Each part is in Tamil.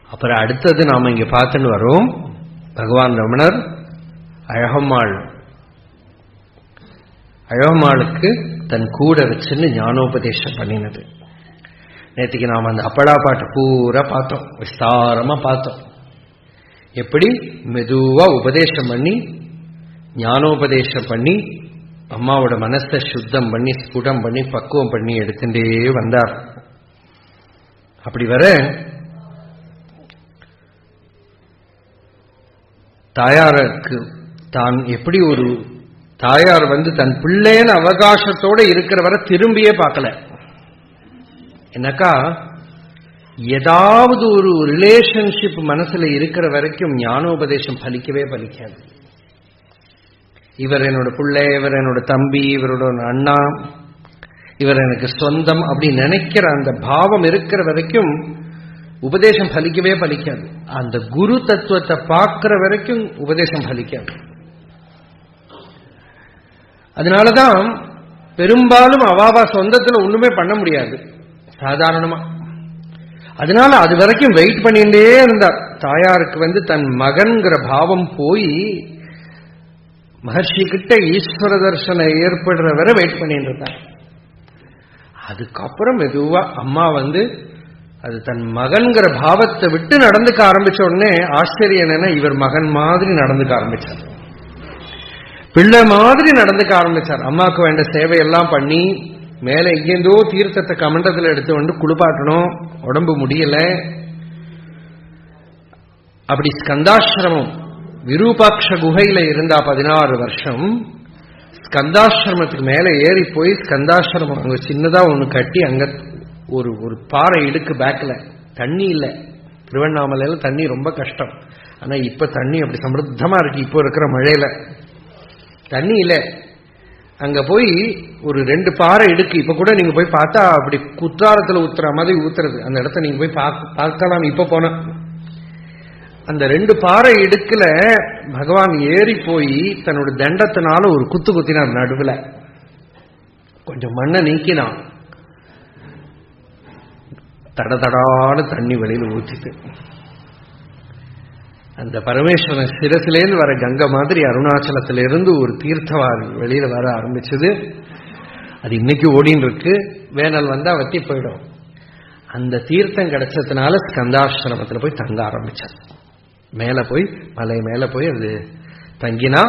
அப்புறம் அடுத்தது நாம இங்க பார்த்துன்னு வரோம். பகவான் ரமணர் அழகம்மாளுக்கு தன் கூட வச்சுன்னு ஞானோபதேசம் பண்ணினது. நேற்றுக்கு நாம் அந்த அப்படா பாட்டு பூரா பார்த்தோம், விஸ்தாரமா பார்த்தோம். எப்படி மெதுவா உபதேசம் பண்ணி ஞானோபதேசம் பண்ணி அம்மாவோட மனசை சுத்தம் பண்ணி ஸ்புடம் பண்ணி பக்குவம் பண்ணி எடுத்துட்டே வந்தார். அப்படி வர தாயாருக்கு தான் எப்படி ஒரு தாயார் தன் பிள்ளைன்னு அவகாசத்தோட இருக்கிற வரை திரும்பியே பார்க்கல. என்னக்கா ஏதாவது ஒரு ரிலேஷன்ஷிப் மனசுல இருக்கிற வரைக்கும் ஞானோபதேசம் பலிக்கவே பலிக்காது. இவர் என்னோட பிள்ளை, இவர் என்னோட தம்பி, இவரோட அண்ணா, இவர் எனக்கு சொந்தம் அப்படி நினைக்கிற அந்த பாவம் இருக்கிற வரைக்கும் உபதேசம் பலிக்கவே பலிக்காது. அந்த குரு தத்துவத்தை பார்க்கிற வரைக்கும் உபதேசம் பலிக்காது. அதனாலதான் பெரும்பாலும் அவாவா சொந்தத்துல ஒண்ணுமே பண்ண முடியாது சாதாரணமா. அதனால அது வரைக்கும் வெயிட் பண்ணிட்டே இருந்தார். தாயாருக்கு தன் மகன்கிற பாவம் போய் மகர்ஷி கிட்ட ஈஸ்வர தர்சனம் ஏற்படுற வரை வெயிட் பண்ணிட்டு இருந்தார். அதுக்கப்புறம் மெதுவா அம்மா அது தன் மகன்கிற பாவத்தை விட்டு நடந்துக்க ஆரம்பிச்ச உடனே ஆச்சரியம் என்னன்னா, இவர் மகன் மாதிரி நடந்துக்க ஆரம்பிச்சார், பிள்ளை மாதிரி நடந்துக்க ஆரம்பிச்சார். அம்மாவுக்கு வேண்ட சேவையெல்லாம் பண்ணி மேல எங்கேந்தோ தீர்த்தத்தை கமண்டத்தில் எடுத்து குளிப்பாட்டணும், உடம்பு முடியல. அப்படி ஸ்கந்தாசிரமம் விரூபாட்ச குகையில இருந்தா 16 வருஷம். ஸ்கந்தாசிரமத்துக்கு மேல ஏறி போய் ஸ்கந்தாசிரமம் அங்க சின்னதா ஒண்ணு கட்டி அங்க ஒரு ஒரு பாறை இடுக்கு பேக்ல தண்ணி இல்லை. திருவண்ணாமலையில தண்ணி ரொம்ப கஷ்டம். ஆனா இப்ப தண்ணி அப்படி சமൃദ്ധமா இருக்கு. இப்போ இருக்கிற மழையில தண்ணி இல்லை. அங்க போய் ஒரு 2 பாறை இடுக்கு இப்ப கூட நீங்க போய் பார்த்தா அப்படி குற்றாலத்துல ஊத்துற மாதிரி ஊத்துறது. அந்த இடத்த நீங்க போய் பார்க்கலாம். இப்ப போன அந்த 2 பாறை இடுக்குல பகவான் ஏறி போய் தன்னோட தண்டத்தினால ஒரு குத்து குத்தினார். நடுவுல கொஞ்சம் மண்ணை நீக்கினான். தடதடான தண்ணி வெளியில ஊற்றிட்டு அந்த பரமேஸ்வரன் சிரசிலேருந்து வர கங்கை மாதிரி அருணாச்சலத்திலிருந்து ஒரு தீர்த்தவாரி வெளியில வர ஆரம்பிச்சது. அது இன்னைக்கு ஓடின்னு இருக்கு. வேனல் வந்தா வத்தி போயிடும். அந்த தீர்த்தம் கிடைச்சதுனால ஸ்கந்தாசிரமத்தில் போய் தங்க ஆரம்பிச்சார். மேல போய் மலை மேல போய் அது தங்கினா.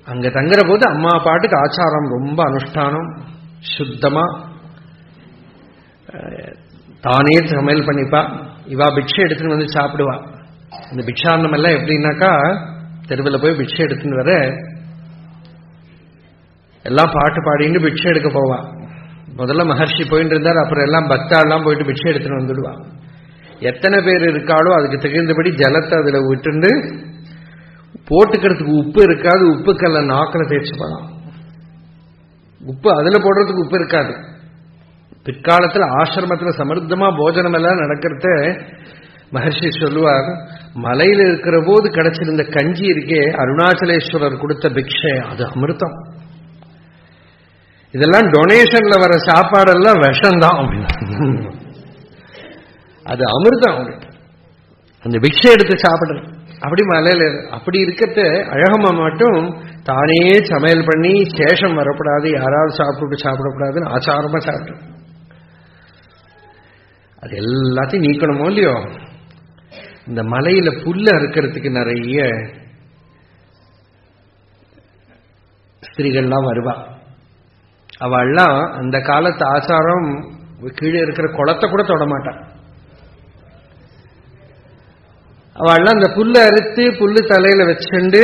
அங்க தங்குற போது அம்மா பாட்டுக்கு ஆச்சாரம் ரொம்ப அனுஷ்டானம், சுத்தமா தானே சமையல் பண்ணிப்பா. இவா பிக்ஷை எடுத்துன்னு சாப்பிடுவா. இந்த பிக்ஷாரணம் எல்லாம் எப்படின்னாக்கா, தெருவில் போய் பிக்ஷை எடுத்துன்னு வர எல்லாம் பாட்டு பாடின்னு பிக்ஷை எடுக்க போவா. முதல்ல மகர்ஷி போயிட்டு இருந்தார். அப்புறம் எல்லாம் பக்தாலாம் போயிட்டு பிக்ஷை எடுத்துன்னு வந்துடுவா. எத்தனை பேர் இருக்காளோ அதுக்கு தகுந்தபடி ஜலத்தை அதுல விட்டுண்டு போட்டுக்கிறதுக்கு உப்பு இருக்காது. உப்புக்கல்ல நாக்கில் தேய்ச்சி போகலாம். உப்பு அதுல போடுறதுக்கு உப்பு இருக்காது. பிற்காலத்தில் ஆசிரமத்தில் சமர்த்தமா போஜனம் எல்லாம் நடக்கிறத மகர்ஷி சொல்லுவார். மலையில இருக்கிற போது கிடைச்சிருந்த கஞ்சி இருக்கே, அருணாச்சலேஸ்வரர் கொடுத்த பிக்ஷை, அது அமிர்தம். இதெல்லாம் டொனேஷன்ல வர சாப்பாடெல்லாம் விஷம்தான் அப்படின்னு. அது அமிர்தம். அந்த பிக்ஷை எடுத்து சாப்பிடுற அப்படி மலையில அப்படி இருக்கிறத அழகம்மா மட்டும் தானே சமையல் பண்ணி சேஷம் வரப்படாது, யாராவது சாப்பிடக்கூடாதுன்னு ஆச்சாரமா சாப்பிட்டு அது எல்லாத்தையும் நீக்கணுமோ இல்லையோ. இந்த மலையில புல்ல அறுக்கிறதுக்கு நிறைய ஸ்திரீகள்லாம் வருவா. அவள்லாம் அந்த காலத்து ஆச்சாரம், கீழே இருக்கிற குளத்தை கூட தொட மாட்டான். அவள்லாம் அந்த புல்ல அறுத்து புல்லு தலையில வச்சுண்டு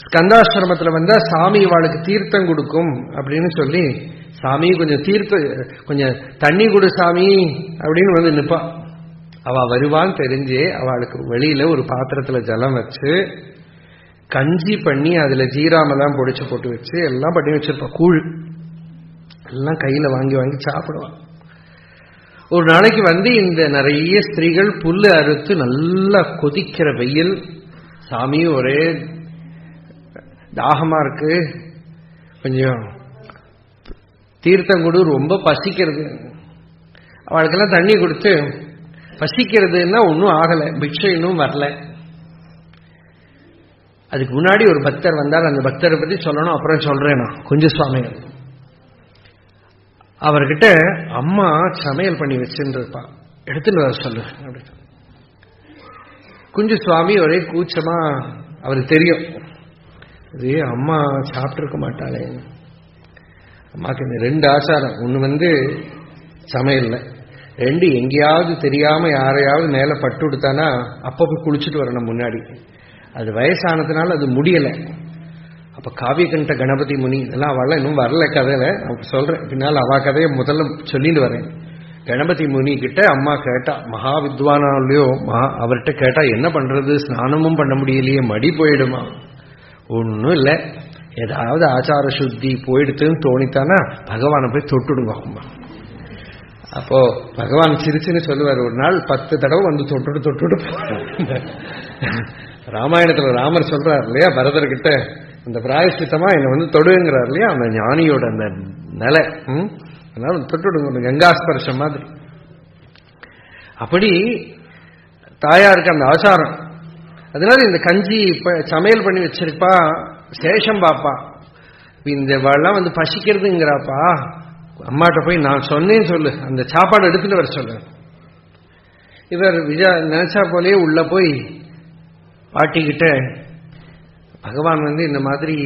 ஸ்கந்தாசிரமத்தில் வந்தா சாமி அவளுக்கு தீர்த்தம் கொடுக்கும் அப்படின்னு சொல்லி, சாமி கொஞ்சம் தண்ணி கொடு சாமி அப்படின்னு நிப்பா. அவ வருவான்னு தெரிஞ்சு அவளுக்கு வெளியில ஒரு பாத்திரத்துல ஜலம் வச்சு கஞ்சி பண்ணி அதுல ஜீராமெல்லாம் பொடிச்சு போட்டு வச்சு எல்லாம் பண்ணி வச்சிருப்பா. கூழ் எல்லாம் கையில வாங்கி வாங்கி சாப்பிடுவான். ஒரு நாளைக்கு இந்த நிறைய ஸ்திரீகள் புல்லு அறுத்து நல்லா கொதிக்கிற வெயில், சாமி ஒரே தாகமா இருக்கு, கொஞ்சம் தீர்த்தம் கொடு, ரொம்ப பசிக்கிறது. அவளுக்கெல்லாம் தண்ணி கொடுத்து பசிக்கிறதுன்னா ஒன்றும் ஆகலை, பிக்ஷை இன்னும் வரல. அதுக்கு முன்னாடி ஒரு பக்தர் வந்தார். அந்த பக்தரை பற்றி சொல்லணும், அப்புறம் சொல்றேன். நான் குஞ்சுசுவாமிகள் அவர்கிட்ட அம்மா சமையல் பண்ணி வச்சுருப்பா, எடுத்துட்டு வர சொல்லு அப்படின்னு. குஞ்சுசுவாமி ஒரே கூச்சமா, அவருக்கு தெரியும் இது அம்மா சாப்பிட்டுருக்க மாட்டாளே. அம்மாக்கு இந்த 2 ஆச்சாரம். ஒன்று சமையல்ல, 2 எங்கேயாவது தெரியாம யாரையாவது மேல பட்டு விடுத்தானா அப்ப போய் குளிச்சுட்டு வரணும் முன்னாடி. அது வயசானதுனால அது முடியலை. அப்ப காவியகண்ட கணபதி முனி இதெல்லாம் அவள இன்னும் வரல கதையில, சொல்றேன் பின்னால் அவ கதையை முதல்ல சொல்லிட்டு வரேன். கணபதி முனி கிட்ட அம்மா கேட்டா, மகா வித்வானாலையோ அவர்கிட்ட கேட்டா என்ன பண்றது, ஸ்நானமும் பண்ண முடியலையே, மடி போயிடுமா. ஒன்றும் இல்லை, ஏதாவது ஆச்சார சுத்தி போயிடுத்துன்னு தோணித்தானா பகவானை போய் தொட்டுடுங்க. அப்போ பகவான் சிரிச்சுன்னு சொல்லுவார், ஒரு நாள் 10 தடவை வந்து தொட்டுட்டு ராமாயணத்துல ராமர் சொல்றார் இல்லையா பரதர்கிட்ட, அந்த பிராயசித்தமா என்னை தொடுங்கிறார் இல்லையா, அந்த ஞானியோட அந்த நிலை. அதனால தொட்டுடுங்க, கங்காஸ்பர்ஷம் மாதிரி. அப்படி தாயாருக்கு அந்த ஆச்சாரம். அதனால இந்த கஞ்சி சமையல் பண்ணி வச்சிருப்பா, சேஷம் பாப்பா. இந்த வாழலாம் பசிக்கிறதுங்கிறாப்பா, அம்மாட்ட போய் நான் சொன்னேன்னு சொல்லு, அந்த சாப்பாடு எடுத்துட்டு வர சொல்லு. இவர் நினைச்சா போலயே உள்ள போய் பாட்டிக்கிட்ட, பகவான் இந்த மாதிரி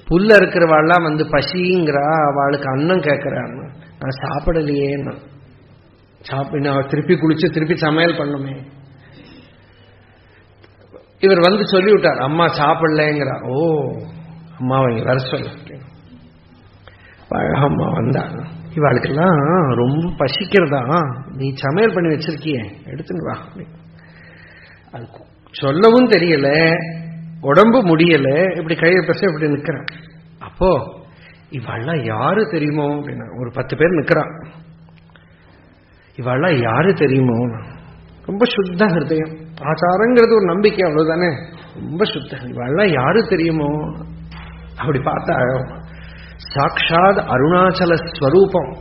புல்ல இருக்கிறவாள்லாம் பசிங்கிறா, அவளுக்கு அன்னம் கேட்கிறான்னு. நான் சாப்பிடலையேன்னு. நான் திருப்பி குளிச்சு திருப்பி சமையல் பண்ணுமே. இவர் சொல்லிவிட்டார், அம்மா சாப்பிடலங்கிறா. ஓ, அம்மாவை வர சொல்ல. அம்மா வந்தாங்க. இவாளுக்கெல்லாம் ரொம்ப பசிக்கிறதா, நீ சமையல் பண்ணி வச்சிருக்கிய எடுத்துன்னு வா. அது சொல்லவும் தெரியல, உடம்பு முடியல, இப்படி கையை பச இப்படி நிக்கிறான். அப்போ இவாள்லாம் யாரு தெரியுமோ அப்படின்னா, ஒரு 10 பேர் நிக்கிறான். இவாள்லாம் யாரு தெரியுமோ, ரொம்ப சுத்த ஹிருதயம், ஆச்சாரங்கிறது ஒரு நம்பிக்கை, அவ்வளவுதானே, ரொம்ப சுத்த. இவாள்லாம் யாரு தெரியுமோ, அப்படி பார்த்தா சாட்சாத் அருணாச்சல ஸ்வரூபம்.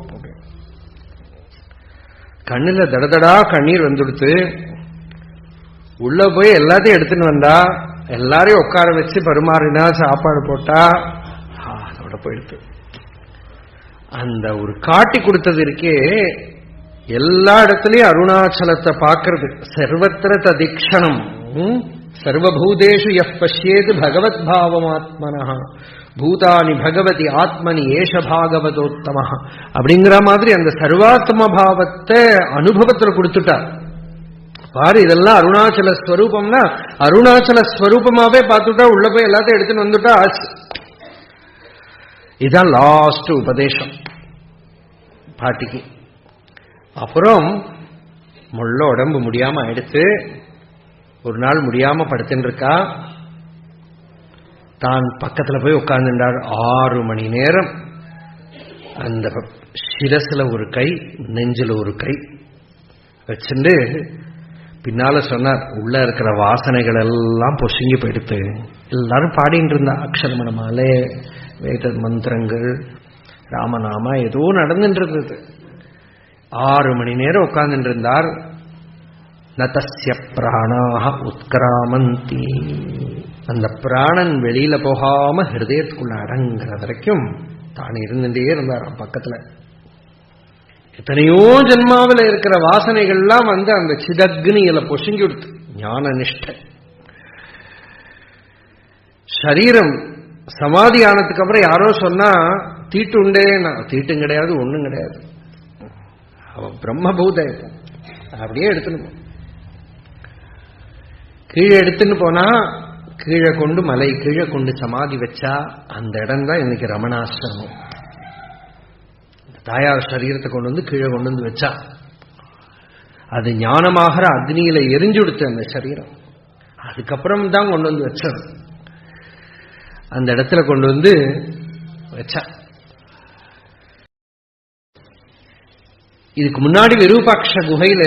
கண்ணுல தடதடா கண்ணீர் வந்துடுத்து. உள்ள போய் எல்லாத்தையும் எடுத்துன்னு வந்தா, எல்லாரையும் உட்கார வச்சு பரிமாறினா, சாப்பாடு போட்டா, அதோட போயிடுத்து. அந்த ஒரு காட்டி கொடுத்தது இருக்கே, எல்லா இடத்துலயும் அருணாச்சலத்தை பார்க்கறது. சர்வத்திர ததிக்ஷணம் சர்வபூதேஷு யப் பஷ்யேது பகவத் பாவமாத்மனஹ பூதானி பகவதி ஆத்மனி ஏஷ பாகவதோத்தம அப்படிங்கிற மாதிரி அந்த சர்வாத்ம பாவத்தை அனுபவத்துல கொடுத்துட்டார். பாரு, இதெல்லாம் அருணாச்சல ஸ்வரூபம்னா அருணாச்சல ஸ்வரூபமாவே பார்த்துட்டா, உள்ள போய் எல்லாத்தையும் எடுத்துன்னு வந்துட்டா ஆச்சு. இதுதான் லாஸ்ட் உபதேசம் பாட்டிக்கு. அப்புறம் முள்ள உடம்பு முடியாம ஆயிடுத்து. ஒரு நாள் முடியாம படுத்துட்டு இருக்கா. தான் பக்கத்துல போய் உட்கார்ந்துட்டார். 6 மணி நேரம் அந்த சிரசுல ஒரு கை, நெஞ்சில ஒரு கை வச்சுட்டு பின்னால சொன்னார், உள்ள இருக்கிற வாசனைகள் எல்லாம் பொசுங்கி போயிடுத்து. எல்லாரும் பாடிட்டு இருந்தா, அக்ஷரமணமாலே வேத மந்திரங்கள், ராமநாமா ஏதோ நடந்துட்டு இருந்தது. 6 மணி நேரம் உட்கார்ந்துட்டு இருந்தார். நதஸ்ய பிராணாக உத்கிராமந்தி, அந்த பிராணன் வெளியில போகாம ஹிருதயத்துக்குள்ள அடங்குற வரைக்கும் தான் இருந்துட்டே இருந்தாராம் பக்கத்துல. எத்தனையோ ஜென்மாவில் இருக்கிற வாசனைகள்லாம் அந்த சிதக்னியில பொசுங்கி விடுத்து. ஞான நிஷ்டை. சரீரம் சமாதி ஆனதுக்கு அப்புறம் யாரோ சொன்னா தீட்டு உண்டே, தீட்டும் கிடையாது, ஒண்ணும் கிடையாது, அவ பிரம்மபூத அப்படியே எடுத்துன்னு கீழே எடுத்துன்னு போனா, கீழே கொண்டு மலை கீழே கொண்டு சமாதி வச்சா அந்த இடம் தான் இன்னைக்கு ரமணாசிரமம். தாயார் சரீரத்தை கொண்டு கீழே கொண்டு வச்சா, அது ஞானமாகிற அக்னியில எரிஞ்சு விடுத்து அந்த சரீரம். அதுக்கப்புறம் தான் கொண்டு வச்சது. அந்த இடத்துல கொண்டு வச்சா. இதுக்கு முன்னாடி விரூபாட்ச குகையில